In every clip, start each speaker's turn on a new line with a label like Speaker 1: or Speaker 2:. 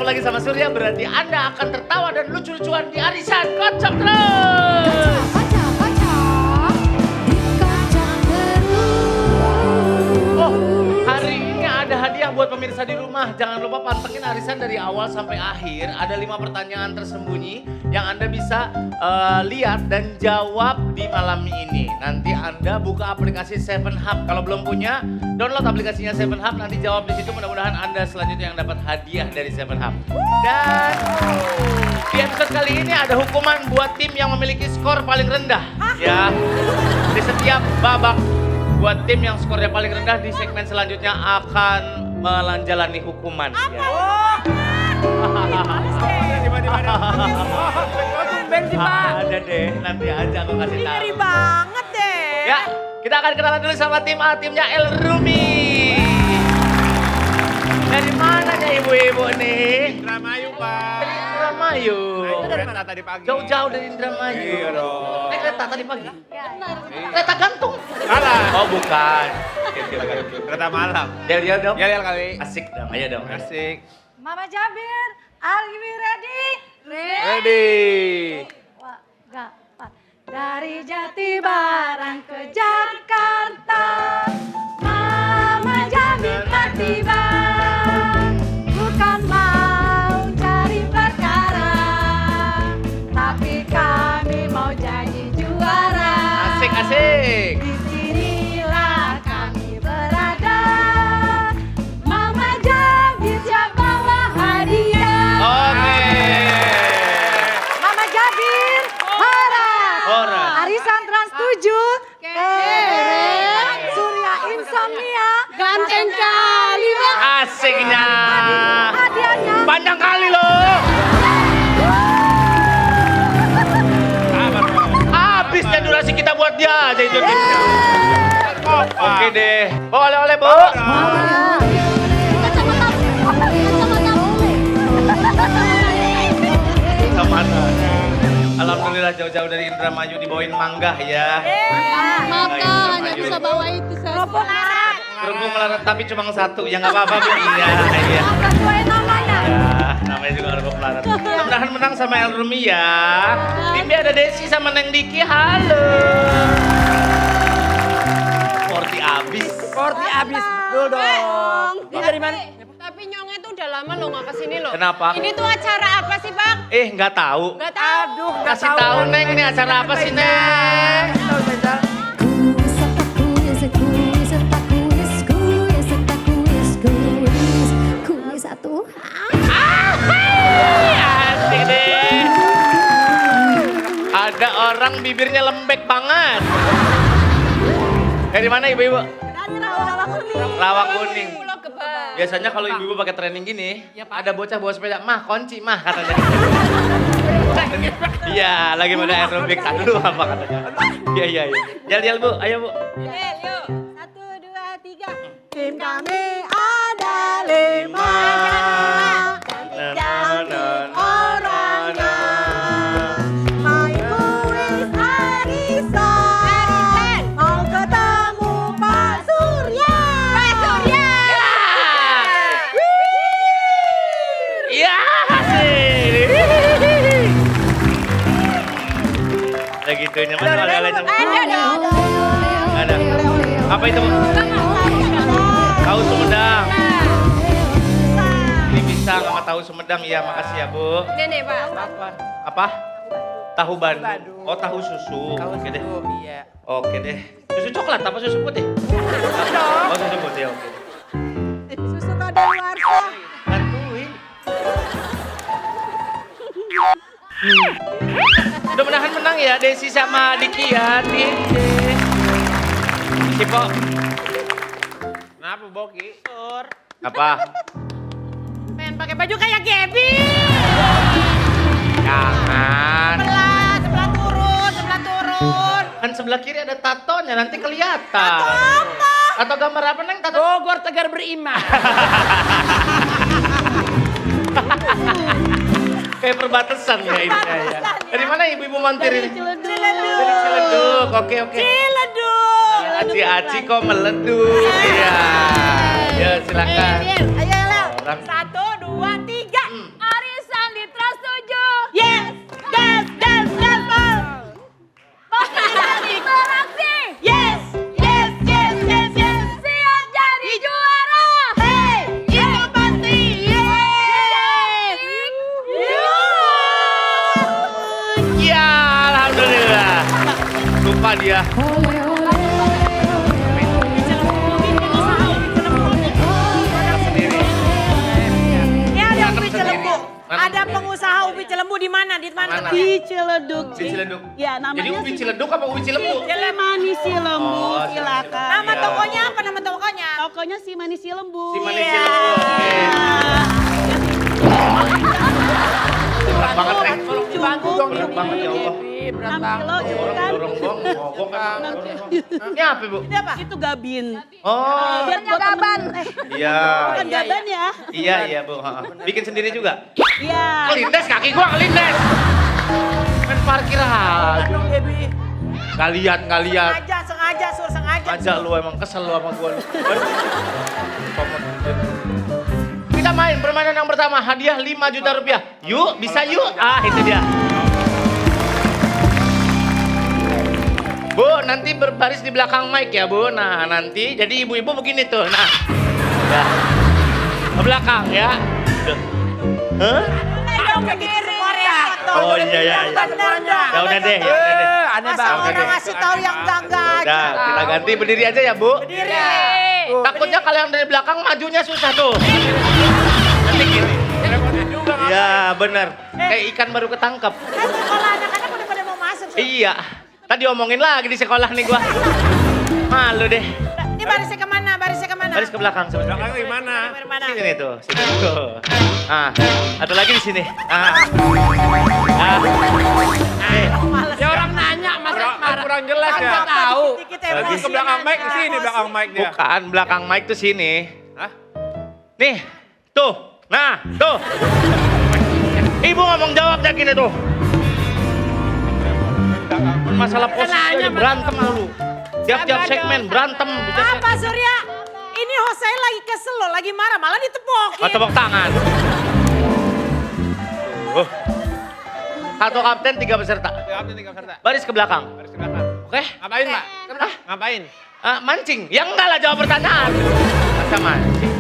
Speaker 1: lagi sama Surya, berarti Anda akan tertawa dan lucu-lucuan di arisan Kocok Terus. Oh, hari ini ada hadiah buat pemirsa di rumah. Jangan lupa pantengin arisan dari awal sampai akhir. Ada 5 pertanyaan tersembunyi yang Anda bisa lihat dan jawab di malam ini. Nanti Anda buka aplikasi 7Hub. Kalau belum punya, download aplikasinya 7Hub. Nanti jawab di situ. Mudah-mudahan Anda selanjutnya yang dapat hadiah dari 7Hub. Dan di episode kali ini ada hukuman buat tim yang memiliki skor paling rendah. Ya, di setiap babak buat tim yang skornya paling rendah di segmen selanjutnya akan menjalani hukuman. Ya. Ada deh, nanti aja aku kasih tahu.
Speaker 2: Ngeri banget deh.
Speaker 1: Ya, kita akan kenalan dulu sama tim A, timnya El Rumi. Dari mananya ibu-ibu nih?
Speaker 3: Indramayu, Pak.
Speaker 1: Dari Indramayu.
Speaker 3: Itu dari mana tadi pagi?
Speaker 1: Jauh-jauh dari Indramayu.
Speaker 3: Iya dong.
Speaker 1: Naik kereta tadi pagi? Kereta gantung?
Speaker 3: Salah.
Speaker 1: Oh bukan.
Speaker 3: Kereta malam.
Speaker 1: Yel dong.
Speaker 3: Yel kali.
Speaker 1: Asik dong, ayo dong.
Speaker 3: Asik.
Speaker 2: Mama Jabir, are you ready?
Speaker 3: Ready.
Speaker 2: Wah, gampang. Dari Jatibarang ke Jakarta, Mama Jabir tiba. Bukan mau cari perkara, tapi kami mau jadi juara.
Speaker 1: Asik.
Speaker 2: Di sinilah kami berada. Mama Jabir siap bawa hadiah.
Speaker 1: Oke.
Speaker 2: Mama Jabir,
Speaker 1: Horas.
Speaker 2: Arisan Trans 7. Keren. Surya Insomnia. Ganteng kali, Bang.
Speaker 1: Asiknya.
Speaker 2: Hadiahnya.
Speaker 1: Panjang kali loh. Habisnya durasi kita buat dia aja itu timnya. Oke deh. Bawa oleh-oleh, Bu. Kemana? Alhamdulillah jauh-jauh dari Indramayu dibawain mangga ya.
Speaker 4: Makan, nggak bisa bawa itu
Speaker 2: Kerupuk larat.
Speaker 1: Kerupuk melarat tapi cuma satu, ya nggak apa-apa Bu. Iya.
Speaker 2: Sesuai namanya.
Speaker 1: Ya, namanya juga kerupuk melarat. Mudah-mudahan menang sama El Rumi ya. Timnya ada Desi sama Neng Diki, halo. Sporty abis.
Speaker 5: Sporty abis, betul dong. Ini dari mana?
Speaker 4: Tapi Nyongnya tuh udah lama loh nggak kesini loh.
Speaker 1: Kenapa?
Speaker 4: Ini tuh acara apa sih Bang?
Speaker 1: Nggak tahu.
Speaker 4: Nggak tahu.
Speaker 5: Aduh, nggak
Speaker 1: Kasih tahu Neng, ini acara apa sih Neng?
Speaker 5: Tahu Zainal?
Speaker 1: Asik deh. Ada orang bibirnya lembek banget. Dari mana ibu-ibu?
Speaker 2: Dari Rawa Kuning.
Speaker 1: Rawa Kuning.
Speaker 4: Pulau Gebang.
Speaker 1: Biasanya kalau ibu-ibu pakai training gini, ada bocah bawa sepeda, mah kunci mah katanya. Iya, lagi pada aerobik dulu apa katanya. Iya. Jal Bu, ayo Bu.
Speaker 4: Yuk.
Speaker 2: 1, 2, 3. Tim kami ada 5. Cantik orangnya. Main kuis arisan. Mau ketemu Pak Surya.
Speaker 1: Iya, asik. Ada gitunya, mana oleh-olehnya? Ada. Apa itu Bu? Tahu Sumedang. Ini pisang sama tahu Sumedang, iya makasih ya Bu.
Speaker 4: Ini Pak.
Speaker 1: Apa? Tahu Bandung. Oh tahu susu. Oke deh.
Speaker 5: Iya.
Speaker 1: Oke deh. Susu coklat apa susu putih? Oh susu putih, oke.
Speaker 2: Susu kadaluarsa.
Speaker 1: Bantuin. Mudah-mudahan menang ya Desi sama Diki ya. Sipo.
Speaker 3: Kenapa Boki?
Speaker 1: Apa?
Speaker 4: Pengen pakai baju kayak Gaby.
Speaker 1: Jangan.
Speaker 4: Sebelah turun.
Speaker 1: Kan sebelah kiri ada tatonya nanti kelihatan. Atau gambar apa Neng? Tato.
Speaker 5: Bogor Tegar Beriman.
Speaker 1: Kayak perbatasan ya ini ya. Dari mana ibu-ibu montir ini?
Speaker 4: Ciledug.
Speaker 1: Dari Ciledug. Oke.
Speaker 2: Ciledug.
Speaker 1: Aci kok meleduk. Iya. Ya silakan.
Speaker 2: Ayo, Lel.
Speaker 1: Orang.
Speaker 2: 1, 2, 3.
Speaker 1: Lupa dia.
Speaker 4: Ini ada ubi
Speaker 1: Nanam
Speaker 4: cilembu.
Speaker 1: sendiri.
Speaker 4: Ada pengusaha ubi cilembu di mana? Di mana?
Speaker 1: Mana?
Speaker 2: Di Ciledug.
Speaker 1: Di Ciledug.
Speaker 2: Ya, namanya
Speaker 1: Jadi ubi
Speaker 2: si-
Speaker 1: ciledug apa ubi cilembu?
Speaker 2: Si Manis Cilembu,
Speaker 1: Oh,
Speaker 2: silakan.
Speaker 4: Nama
Speaker 1: Iya.
Speaker 4: tokonya apa nama tokonya?
Speaker 2: Tokonya si Manis Cilembu.
Speaker 1: Si Manis
Speaker 4: Iya.
Speaker 1: Cilembu. Oke. Berat banget, Rek.
Speaker 5: Tolong dibantu dong
Speaker 1: Berat
Speaker 5: ini.
Speaker 1: banget, ya Allah.
Speaker 5: Berat
Speaker 2: 6
Speaker 5: banget.
Speaker 2: kilo
Speaker 1: Orang
Speaker 2: cepetan.
Speaker 1: dorong dong, mogok kan. Ini apa, Bu?
Speaker 4: Ini apa?
Speaker 2: Itu gabin.
Speaker 1: Oh,
Speaker 2: Biar buat gaban.
Speaker 1: iya.
Speaker 2: Bukan gaban ya.
Speaker 1: Iya, Bu. Ha, ha. Bikin sendiri juga?
Speaker 2: Iya.
Speaker 1: Kelindes kaki gua, kelindes. Main parkir aja.
Speaker 5: Dong Gebi.
Speaker 1: Nggak lihat.
Speaker 4: Sengaja, Sur, sengaja.
Speaker 1: Aja lu emang kesel lu sama gua lu. Kita main permainan yang pertama, hadiah 5 juta rupiah. Yuk, bisa yuk. Ah, itu dia. Bu, nanti berbaris di belakang mic ya, Bu. Nah, nanti jadi ibu-ibu begini tuh. Nah. Ya. Ke belakang ya. Tuh. Hah?
Speaker 4: Ayo ke kiri.
Speaker 1: Oh, iya. Ya udah deh, ya udah deh.
Speaker 5: Aneh
Speaker 4: Masa
Speaker 5: banget.
Speaker 4: orang ngasih tahu yang enggak aja.
Speaker 1: Udah, kita ganti berdiri aja ya, Bu.
Speaker 4: Diri.
Speaker 1: Takutnya kalau yang dari belakang majunya susah tuh. Nanti gini. Ya benar. Kayak ikan baru ketangkep.
Speaker 4: Kan sekolah anak-anak udah pada mau masuk. Sur.
Speaker 1: Iya. Tadi omongin lagi di sekolah nih gua. Malu deh.
Speaker 4: Ini barisnya kemana? Barisnya kemana?
Speaker 1: Baris ke belakang sebentar.
Speaker 3: Belakang di mana?
Speaker 4: Mana?
Speaker 1: Sini tuh, sini tuh. Ah, ada lagi di sini. Ah.
Speaker 5: Ya orang nanya masa marah.
Speaker 3: Kurang jelas ya.
Speaker 5: Nggak tahu.
Speaker 4: Dikit
Speaker 1: Lagi
Speaker 4: emosi.
Speaker 3: Ke belakang mic,
Speaker 4: aja.
Speaker 3: ke sini belakang mic dia.
Speaker 1: Bukan, belakang mic tuh sini.
Speaker 3: Hah?
Speaker 1: Nih, tuh. Nah, tuh. Ibu ngomong jawabnya gini tuh. Masalah posisi aja berantem mulu. Tiap-tiap segmen berantem.
Speaker 4: Apa Surya? Ini host saya lagi kesel loh, lagi marah, malah ditepokin.
Speaker 1: Oh, tepuk tangan. Satu kapten, 3 peserta.
Speaker 3: Jawabnya 3 peserta.
Speaker 1: Baris ke belakang.
Speaker 3: Baris ke belakang.
Speaker 1: Oke?
Speaker 3: Ngapain, Pak?
Speaker 1: Hah?
Speaker 3: Ngapain?
Speaker 1: Mancing? Ya enggak lah, jawab pertanyaan. Masa mancing?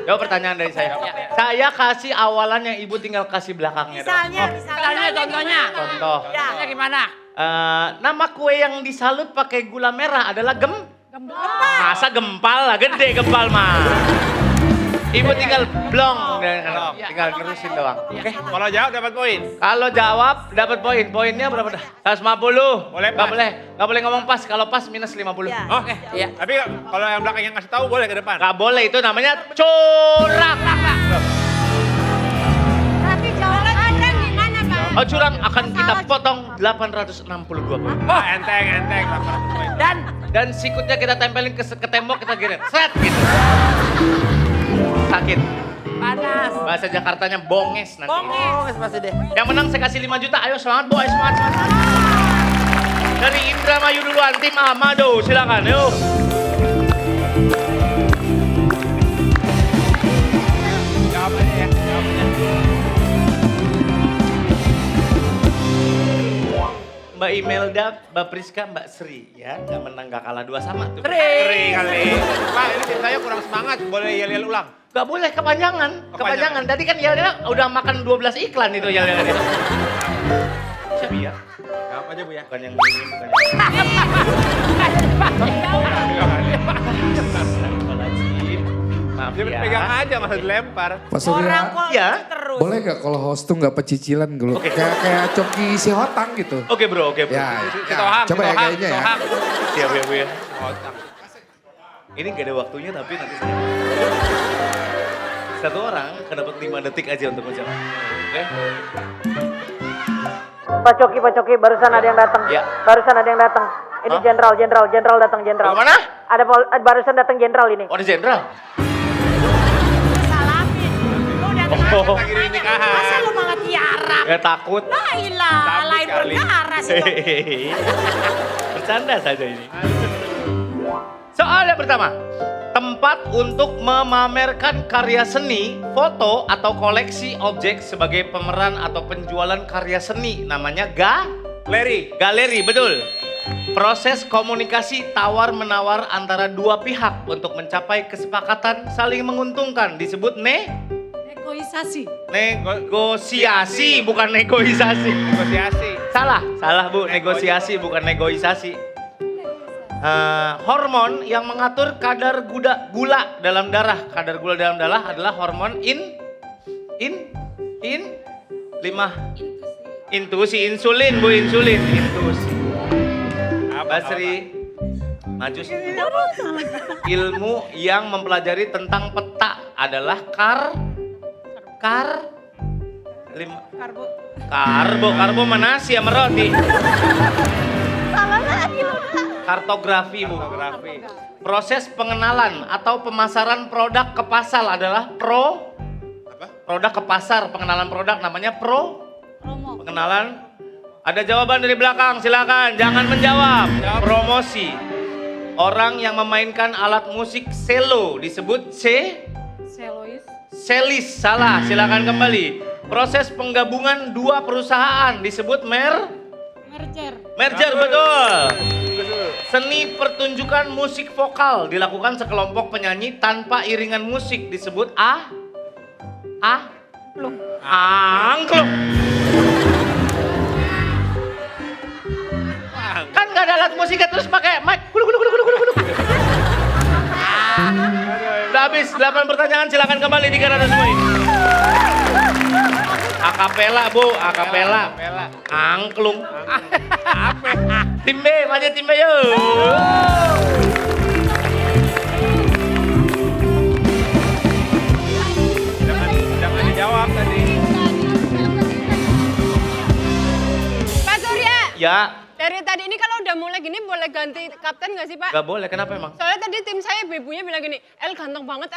Speaker 1: Jawab pertanyaan dari saya. Saya kasih awalan yang ibu tinggal kasih belakangnya dong.
Speaker 4: Misalnya.
Speaker 5: Contohnya.
Speaker 1: Contoh.
Speaker 5: Contohnya gimana?
Speaker 1: Nama kue yang disalut pakai gula merah adalah Masa gempal lah, gede gempal mah. Ibu tinggal blong, tinggal terusin doang. Oke.
Speaker 3: Kalau jawab dapat poin.
Speaker 1: Kalau jawab dapat poin. Poinnya berapa dah? 150.
Speaker 3: Boleh,
Speaker 1: Nggak
Speaker 3: pas.
Speaker 1: boleh. Nggak boleh ngomong pas. Kalau pas minus 50.
Speaker 4: Ya.
Speaker 3: Oh,
Speaker 5: Iya.
Speaker 3: tapi kalau yang belakang yang ngasih tahu boleh ke depan.
Speaker 1: Nggak boleh, itu namanya curang.
Speaker 4: Tapi jawabannya gimana, Pak?
Speaker 1: Oh, curang akan kita potong 862 poin.
Speaker 3: Enteng. 800 poin.
Speaker 1: Dan sikutnya kita tempelin ke tembok, kita giring. Set gitu. Sakit.
Speaker 5: Panas.
Speaker 1: Bahasa Jakartanya bonges nanti.
Speaker 5: Oh, pasti deh.
Speaker 1: Yang menang saya kasih 5 juta. Ayo semangat boy, semangat. Dari Indramayu duluan, tim Ahmado. Silakan, yuk.
Speaker 3: Jawab aja ya. Jawab aja.
Speaker 1: Mbak Imelda, Mbak Priska, Mbak Sri. Ya, nggak menang, nggak kalah 2 sama tuh.
Speaker 3: Sering kali. Pak, ini tim saya kurang semangat. Boleh yel-yel ulang.
Speaker 1: Gak boleh, kepanjangan. Kepanjangan. Tadi kan yel-yel udah makan 12 iklan itu yel-yel. Siapa ya?
Speaker 3: Jawab aja, Bu ya.
Speaker 1: Bukan yang ini, bukan yang Maaf
Speaker 3: Dia
Speaker 1: ya.
Speaker 3: pegang aja masa dilempar.
Speaker 6: Pak Surya,
Speaker 4: Orang kok
Speaker 1: Iya.
Speaker 4: terus.
Speaker 6: boleh nggak kalau host tuh nggak pecicilan dulu?
Speaker 1: Oke.
Speaker 6: Kayak coki si hotang gitu.
Speaker 1: Oke bro, oke bro.
Speaker 6: Ya,
Speaker 3: Sitohang,
Speaker 6: coba ya kayaknya ya.
Speaker 1: Siap ya bu ya.
Speaker 3: Otak.
Speaker 1: Ini gak ada waktunya tapi nanti saya. Satu orang akan dapat 5 detik aja untuk menjawab. Oke?
Speaker 7: Pak Coki, barusan ada yang datang.
Speaker 1: Ya.
Speaker 7: Barusan ada yang datang. Ini
Speaker 1: Hah?
Speaker 7: jenderal datang jenderal.
Speaker 1: Bagaimana?
Speaker 7: Ada barusan datang jenderal ini.
Speaker 1: Oh, ada jenderal.
Speaker 4: Salamin. Lu udah
Speaker 1: Oh.
Speaker 3: Lagi di nikahan.
Speaker 4: Masa lu malah tiara?
Speaker 1: Ya takut.
Speaker 4: Lah ilah,
Speaker 3: Tapi
Speaker 4: lain
Speaker 3: kali.
Speaker 4: perkara sih. Dok.
Speaker 1: Hehehe. Bercanda saja ini. Soal yang pertama. Tempat untuk memamerkan karya seni, foto, atau koleksi objek sebagai pemeran atau penjualan karya seni. Namanya galeri, betul. Proses komunikasi tawar-menawar antara dua pihak untuk mencapai kesepakatan saling menguntungkan disebut negosiasi, bukan negosiasi.
Speaker 3: Negosiasi.
Speaker 1: Salah Bu, negosiasi bukan negosiasi. Hormon yang mengatur kadar gula dalam darah. Kadar gula dalam darah adalah hormon intusi, insulin Bu, insulin, intusi. Basri, maju sih. Ilmu yang mempelajari tentang peta adalah karbo mana nasi sama roti. Kartografi Bu. Proses pengenalan atau pemasaran produk ke pasar adalah produk ke pasar, pengenalan produk namanya pengenalan. Ada jawaban dari belakang, silakan. Jangan menjawab. Promosi. Orang yang memainkan alat musik cello disebut selis. Salah, silakan kembali. Proses penggabungan dua perusahaan disebut merger, betul. Seni pertunjukan musik vokal dilakukan sekelompok penyanyi tanpa iringan musik disebut angklung. Kan gak ada alat musiknya terus pakai mic. Udah habis 8 pertanyaan, silakan kembali 300 poin. Akapela Bu, akapela. Angklung. Tim B, maju tim B yuk.
Speaker 3: Jangan dijawab tadi.
Speaker 2: Pak Surya,
Speaker 1: Ya,
Speaker 2: dari tadi ini kalau udah mulai gini boleh ganti kapten nggak sih Pak?
Speaker 1: gak boleh, kenapa emang?
Speaker 2: Soalnya tadi tim saya bebunya bilang gini, El ganteng banget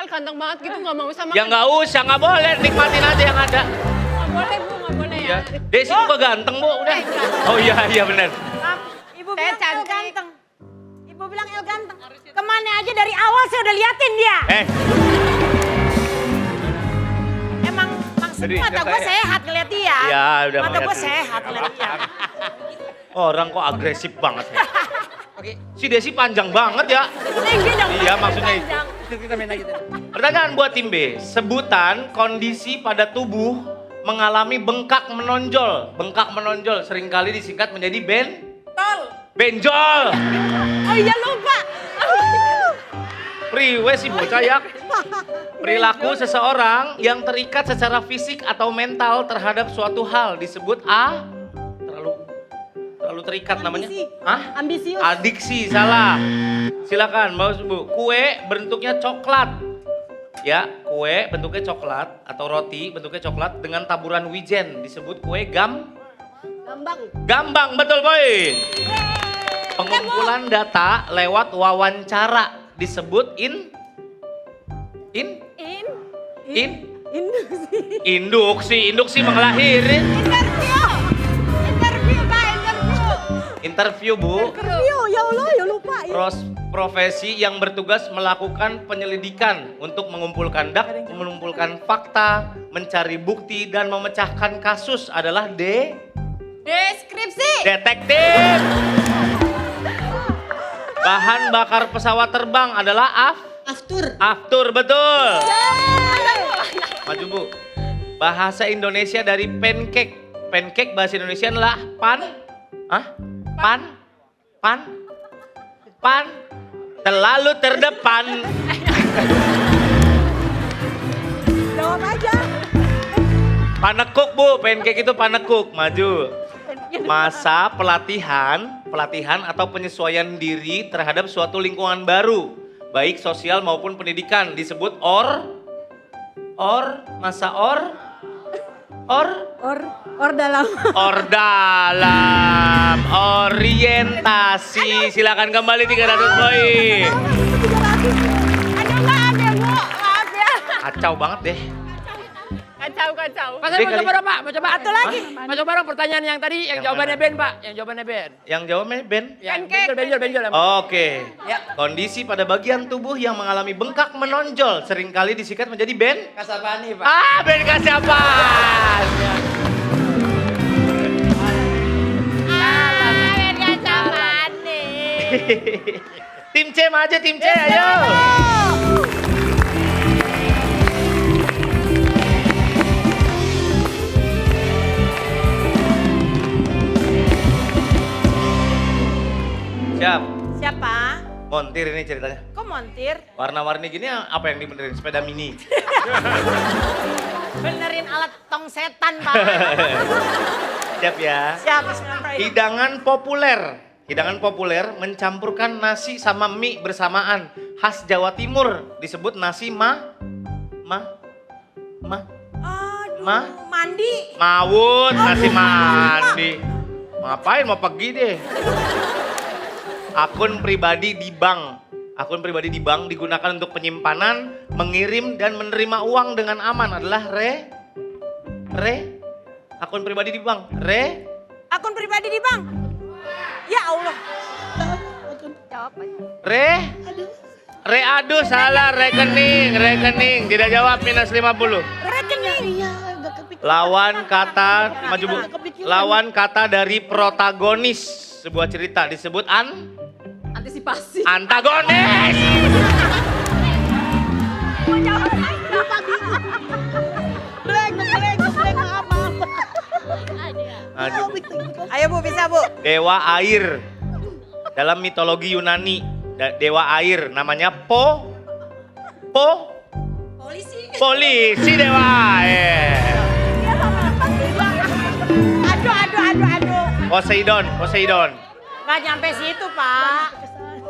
Speaker 2: gitu nggak mau sama.
Speaker 1: Ya gak usah, gak boleh, nikmatin aja yang ada.
Speaker 2: Nggak boleh Bu, nggak boleh ya.
Speaker 1: Desi juga ganteng Bu, udah. Oh iya benar.
Speaker 4: Ibu
Speaker 2: Saya
Speaker 4: bilang El
Speaker 2: cantik.
Speaker 4: ganteng. Ibu bilang El ganteng. Kemana aja dari awal saya udah liatin dia. Emang
Speaker 3: Jadi,
Speaker 4: mata gue
Speaker 3: saya-
Speaker 4: sehat ngeliat dia.
Speaker 1: Ya, udah
Speaker 4: Mata gue
Speaker 1: ngeliat.
Speaker 4: sehat ngeliat dia.
Speaker 1: Orang kok agresif banget ya. Si Desi panjang banget ya.
Speaker 2: Tinggi dong.
Speaker 1: Iya, maksudnya itu.
Speaker 2: panjang.
Speaker 5: Kita main lagi.
Speaker 1: Pertanyaan buat tim B. Sebutan kondisi pada tubuh mengalami bengkak menonjol. Bengkak menonjol seringkali disingkat menjadi benjol.
Speaker 2: Oh iya lupa.
Speaker 1: Priwe si bocah ya. Perilaku seseorang yang terikat secara fisik atau mental terhadap suatu hal disebut terlalu terikat namanya. Hah?
Speaker 4: Ambisius.
Speaker 1: Adiksi, salah. Silakan, Bu. Kue bentuknya coklat. Ya, kue bentuknya coklat atau roti bentuknya coklat dengan taburan wijen disebut kue gambang, betul boy. Pengumpulan data lewat wawancara disebut induksi mengelahiri. Interview Bu.
Speaker 2: Ya Allah ya lupa.
Speaker 1: Profesi yang bertugas melakukan penyelidikan untuk mengumpulkan fakta, mencari bukti dan memecahkan kasus adalah
Speaker 2: Deskripsi.
Speaker 1: detektif. Bahan bakar pesawat terbang adalah aftur, betul. Maju Bu. Bahasa Indonesia dari pancake. Pancake bahasa Indonesia adalah pan. Terlalu terdepan.
Speaker 2: Jawab aja.
Speaker 1: Panekuk Bu, pancake itu panekuk. Maju. Masa pelatihan atau penyesuaian diri terhadap suatu lingkungan baru, baik sosial maupun pendidikan disebut
Speaker 2: dalam.
Speaker 1: Dalam orientasi. Silakan kembali 300 poin.
Speaker 2: Aduh maaf ya Bu, maaf ya.
Speaker 1: Kacau banget deh.
Speaker 2: Kacau.
Speaker 5: Pak, saya mau coba dong, Pak. Mau coba.
Speaker 4: Satu lagi.
Speaker 5: Mau coba dong pertanyaan yang tadi, yang
Speaker 1: Yang
Speaker 5: jawabannya
Speaker 1: mana?
Speaker 5: Ben, Pak. Yang jawabannya Ben.
Speaker 1: Yang jawabnya Ben.
Speaker 5: Yang
Speaker 2: Pancake.
Speaker 5: benjol.
Speaker 1: Oke.
Speaker 5: Ya.
Speaker 1: Kondisi pada bagian tubuh yang mengalami bengkak menonjol seringkali disingkat menjadi Ben.
Speaker 5: Kasapani, Pak.
Speaker 1: Ben Kasapan. Tim C maju, tim C ayo. Montir ini ceritanya.
Speaker 4: Kok montir?
Speaker 1: Warna-warni gini apa yang dibenerin? Sepeda mini.
Speaker 4: Benerin alat tong setan, Pak.
Speaker 1: Siap ya.
Speaker 4: Siap, bismillahirrahmanirrahim.
Speaker 1: Hidangan populer mencampurkan nasi sama mie bersamaan. Khas Jawa Timur disebut nasi
Speaker 4: Aduh,
Speaker 1: Ma?
Speaker 4: mandi.
Speaker 1: mawut, nasi mandi. Ngapain mau pergi deh. Akun pribadi di bank digunakan untuk penyimpanan, mengirim dan menerima uang dengan aman adalah akun pribadi di bank.
Speaker 4: Akun pribadi di bank. Ya Allah.
Speaker 1: Aduh salah rekening. Tidak jawab minus 50.
Speaker 4: Rekening.
Speaker 1: Lawan kata maju Bu. Lawan kata dari protagonis sebuah cerita disebut
Speaker 2: Antisipasi.
Speaker 1: antagonis.
Speaker 2: Maaf.
Speaker 1: Aduh.
Speaker 4: Ayo Bu, bisa Bu.
Speaker 1: Dewa air. Dalam mitologi Yunani, dewa air namanya polisi dewa air.
Speaker 4: Aduh.
Speaker 1: Poseidon.
Speaker 4: Gak nyampe situ, Pak.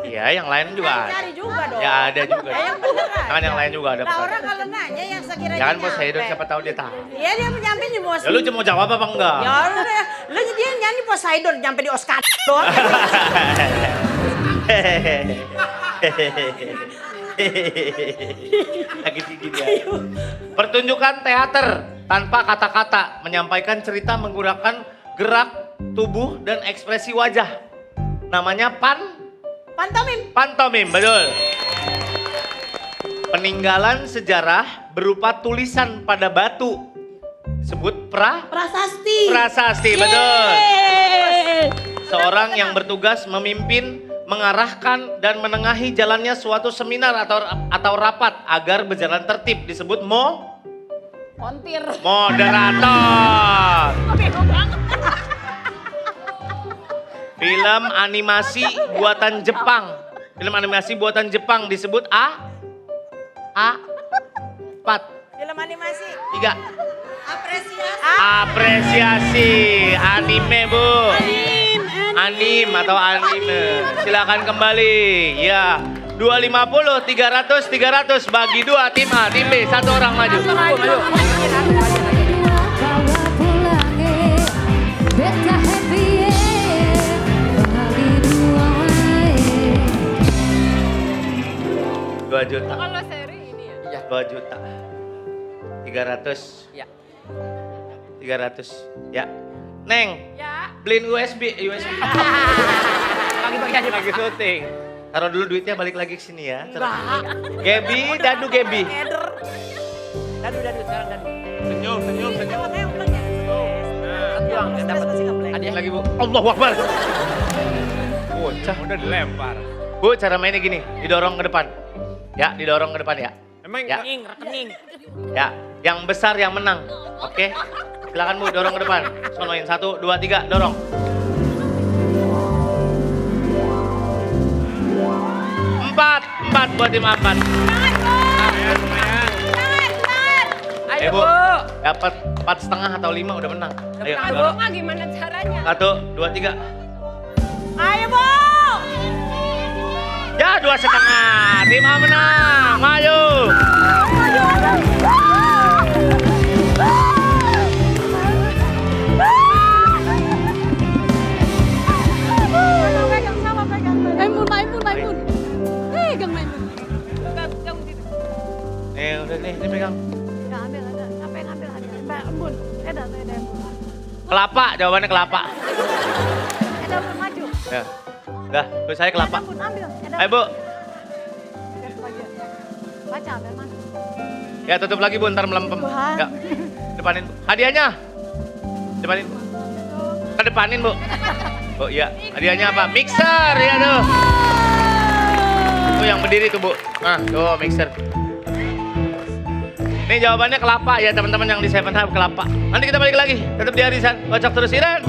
Speaker 1: Iya, yang lain juga ada.
Speaker 4: Cari juga dong.
Speaker 1: Ya ada juga.
Speaker 4: Ya, yang bener kan?
Speaker 1: Kan yang lain juga ada.
Speaker 4: Nah, orang kalau nanya yang sekiranya
Speaker 1: Jangan
Speaker 4: nyampe.
Speaker 1: Poseidon, siapa tahu dia tahu.
Speaker 4: Iya, dia nyampe di Mos.
Speaker 1: Ya lu cuma jawab apa enggak?
Speaker 4: Ya udah, lu dia nyanyi Poseidon nyampe di Oscar doang.
Speaker 1: Lagi tinggi dia. Pertunjukan teater tanpa kata-kata menyampaikan cerita menggunakan gerak tubuh dan ekspresi wajah. Namanya pantomim, betul. Peninggalan sejarah berupa tulisan pada batu. Sebut prasasti, betul. Seorang yang bertugas memimpin, mengarahkan dan menengahi jalannya suatu seminar atau rapat agar berjalan tertib disebut moderator. Film animasi buatan Jepang disebut
Speaker 4: Film animasi.
Speaker 1: 3.
Speaker 4: Apresiasi.
Speaker 1: Anime Bu. Anime. Silakan kembali. Ya. 250, 300 bagi 2 tim A, tim B, 1 orang maju. Maju. Juta.
Speaker 2: Kalau seri ini ya.
Speaker 1: 2 juta. 300.
Speaker 5: Ya.
Speaker 1: 300. Ya. Neng,
Speaker 2: Ya.
Speaker 1: beliin USB.
Speaker 5: Bagi-bagi aja.
Speaker 1: Lagi syuting. Taruh dulu duitnya, balik lagi ke sini ya. Gebi, dadu Gebi.
Speaker 5: Dadu, sekarang dadu.
Speaker 3: Senyum.
Speaker 5: Pulang, dapat hadiah.
Speaker 1: Lagi Bu. Allahu Akbar.
Speaker 3: Bocah udah dilempar.
Speaker 1: Bu, cara mainnya gini, didorong ke depan. Ya, didorong ke depan ya.
Speaker 3: Emang
Speaker 1: Ya.
Speaker 5: Rekening.
Speaker 1: Ya, yang besar yang menang. Oke. Silakan Bu, dorong ke depan. Sonoin 1, 2, 3, dorong. 4 buat tim 4.
Speaker 5: Ayo
Speaker 1: Bu,
Speaker 5: Bu.
Speaker 1: dapat 4,5 atau 5 udah menang. Ayo,
Speaker 5: menang, Bu.
Speaker 1: dorong.
Speaker 2: Gimana caranya?
Speaker 1: 1, 2, 3.
Speaker 4: Ayo Bu.
Speaker 1: Ya, 2,5. Tim A menang. Maju.
Speaker 2: Pegang sama pegang. Maimun. Pegang Maimun. Pegang gitu.
Speaker 1: Udah nih, ini pegang.
Speaker 2: Ya ambil ada. Apa yang ambil ada? Mbak Embun. Eda.
Speaker 1: Kelapa, jawabannya kelapa.
Speaker 2: Eda maju.
Speaker 1: Ya. Udah, terus saya kelapa.
Speaker 2: Embun ambil. Eda.
Speaker 1: Ayo Bu.
Speaker 2: Baca ambil mana?
Speaker 1: Ya tutup lagi Bu, ntar melempem.
Speaker 2: Tuhan.
Speaker 1: Ya. Depanin Bu. Hadiahnya. Depanin. Kedepanin Bu. Oh iya, hadiahnya apa? Mixer ya tuh. Tuh yang berdiri tuh Bu. Nah, tuh mixer. Ini jawabannya kelapa ya teman-teman yang di 7 Hub kelapa. Nanti kita balik lagi. Tetap di Arisan. Kocok terus Iren.